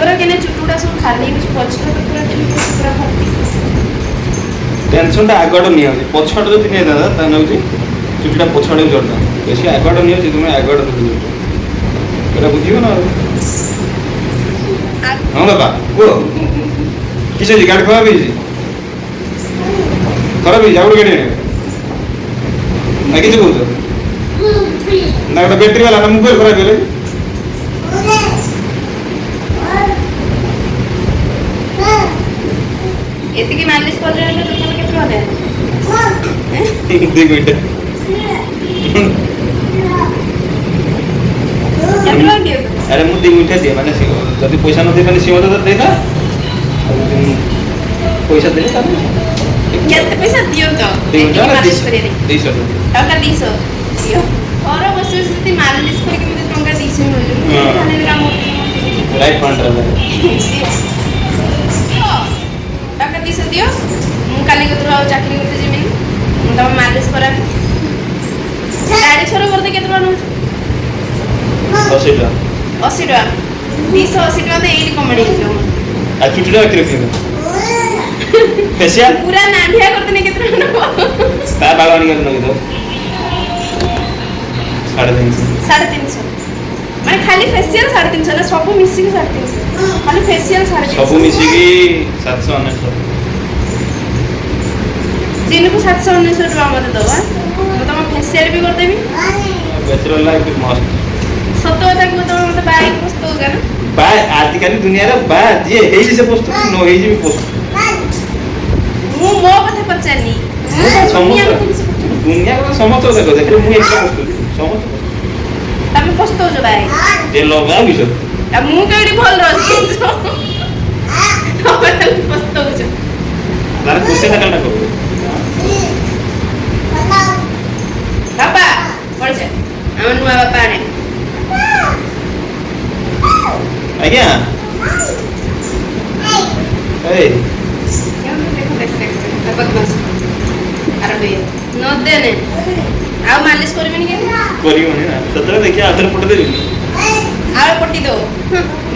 ପୁରା କେନେ ଚୁଟୁଟା ସବୁ ଖାଲି ହେଇଛି ପଛଟା ତ ପୁରା କେମିତି ପୁରା ଭର୍ତ୍ତି। ଟେନସନଟା ଆଗଆଡ ନିଆଉଛି ପଛଆଡ ଯଦି ନିଏ ଦାଦା ତାହେଲେ ହେଉଛି ଚୁଟିଟା ପଛଆଡେ ଜଡ଼ିଲା ବେଶୀ ଆଗଆଡ ନିଆଉଛି ତୁମେ ଆଗଆଡ ଧରି ଦେଉଛ ଏଇଟା ବୁଝିବ ନା ଆଉ ହଁ ବାପା କୁହ କିସ ହେଇଛି ଗାଡ଼ି ଖରାପ ହେଇଛି ଆଉ ଗୋଟେ ଗାଡ଼ି ଆଣିବେ ନା କିଛି କହୁଛ ନା ଗୋଟେ ବ୍ୟାଟେରୀ ବାଲା ନା ମୋବାଇଲ ଖରାପ ହେଲେ ଏତିକି ମାଲିସ କଲେ ତୋର କେତେ ଟଙ୍କା ଦେବେ? 2 ମିନିଟ୍ କେତେ ଟଙ୍କା ଦିଅ? ଆରେ ମୁଁ 2 ମିନିଟ୍ ଦିଏ ମାନେ ଯଦି ପଇସା ନ ଦେଇ ମାନେ ସିଏ ମୋତେ ଦେଇଥା ପଇସା ଦେଲି ତାହେଲେ କେତେ ପଇସା ଦିଅ ତ? ଏତିକି ମାଲିସ କରିବା ପାଇଁ 200 ଟଙ୍କା 200 ଦିଅ। ଘର ବସି ବସି ଯଦି ମାଲିସ କରିକି ମୋତେ ଟଙ୍କା 200 ମିଳୁଛି ତାହେଲେ କାମ ରାଇଟ୍ ପଏଣ୍ଟ ଟଙ୍କା 200 ଦିଅ ମୁଁ କାଲି କତରୁ ଆଉ ଚାକିରି କରତେ ଯିବିନି ମୁଁ ତମ ମାଲିସ କରାବି। ଗାଡ଼ି ଛର କରତେ କେତେ ଟଙ୍କା ନେଉଛି? 80 ଟଙ୍କା 80 ଟଙ୍କା 280 ଟଙ୍କା ତ ଏଇଠି କମେଡ଼ି ହେଇଯିବ ଆଉ ଚୁଟିଟା ରଖିବେ ଫେସିଆଲ ପୁରା ନାଣ୍ଡିଆ କରିଦେନେ କେତେ ଟଙ୍କା ନେବ? ତା ବାଳ ଆଣିକି ଲଗେଇଦେବ 350 350 ମାନେ ଖାଲି ଫେସିଆଲ 350 ନା ସବୁ ମିଶିକି 350 ଖାଲି ଫେସିଆଲ 350 ସବୁ ମିଶିକି 799 ଦିନକୁ 799 ଟଙ୍କା ମତେ ଦବା ମୁଁ ତମ ଫେସିଆଲ ବି କରିଦେବି ବ୍ୟାଚଲର ଲାଇଫ ମସ୍ତ ସତ କଥା କୁହ ତମେ ମତେ ବାହା ହେଇକି ପସ୍ତ ହଉଛ ନା ବା ଆଜିକାଲି ଦୁନିଆରେ ବା ଯିଏ ହେଇଛି ସେ ପସ୍ତ ନ ହେଇଛି ବି ପସ୍ତ ମୁଁ ମୋ କଥା ପଚାରିନି ଦୁନିଆ କଥା ସମସ୍ତ କଥା ଦେଖିଲେ ମୁଁ ଏକା ପସ୍ତ ସମସ୍ତ ତମେ ପସ୍ତ ହଉଛ ବାହା ଯେ ଲଗା ବିଷ ଆଉ ମୁଁ ତ ଏଠି ଭଲ ଅଛି ତମେ ପସ୍ତ ହଉଛ ତାର କୋଶ୍ଚେନ୍ କାଲଟା କର ବାପା ପଡ଼ିছে আমার ନୂଆ ବାପା ଆଣେ ଆଜ୍ଞା ଏଇ ଦେଖ ବଦମାସ ଆରମ୍ଭ ହେଇଗଲା ନ ଦେନେ ଆଉ ମାଲିସ କରିବେନି କେମିତି କରିବନି ନା ସେତେବେଳେ ଦେଖିବା ଆଧାର ପଟେ ଦେବି ଆଉ ପଟି ଦो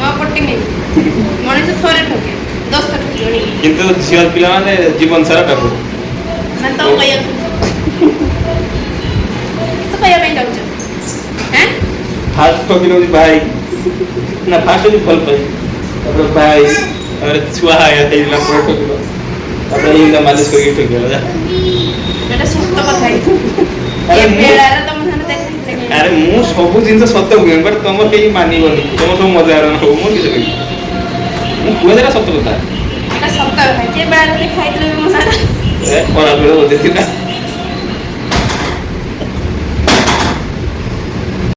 ମୋ ପଟିନି ମଣିଷ ଥରେ ଠକେ 10 ଥର ଠକିଲଣି କିନ୍ତୁ ଝିଅ ପିଲାମାନେ ଜୀବନ ସାରା ଠାକୁର ମାନେ ତ କହିବାକୁ କିସ କହିବା ପାଇଁ ଚାହୁଁଛ ହେଁ ଫାଷ୍ଟ ଠକି ନେଉଛି ଭାଇ ନା ଫାଷ୍ଟ ହେଉଛି ଭଲ ପାଇ ତାପରେ ଭାଇ ତାପରେ ଛୁଆ ହେଇଥିଲା ପୁରା ଠକିବ ତାପରେ ଏଇଟା ମାଲିସ କରିକି ଠକିଗଲା ଯା ଏଟା ସତ କଥା ଆରେ ଏ ମୁଁ- ବେଳାରେ ତମ ସାଙ୍ଗରେ ଦେଖାଇଥିଲେ ଆରେ ମୁଁ ସବୁ ଜିନିଷ ସତ କୁହେ ବଟ୍ ତମର କେହି ମାନିବନି ତମ ସବୁ ମଜା ହବ ମୁଁ କିଛି କହିବି ମୁଁ କୁହେ ସେଟା ସତ କଥା ଏଟା ସତ କଥା କିଏ ବେଳାରେ ଦେଖାଇଥିଲେ ମୋ ସାଙ୍ଗରେ ଖରାପ ବୋଧେ ଥିଲା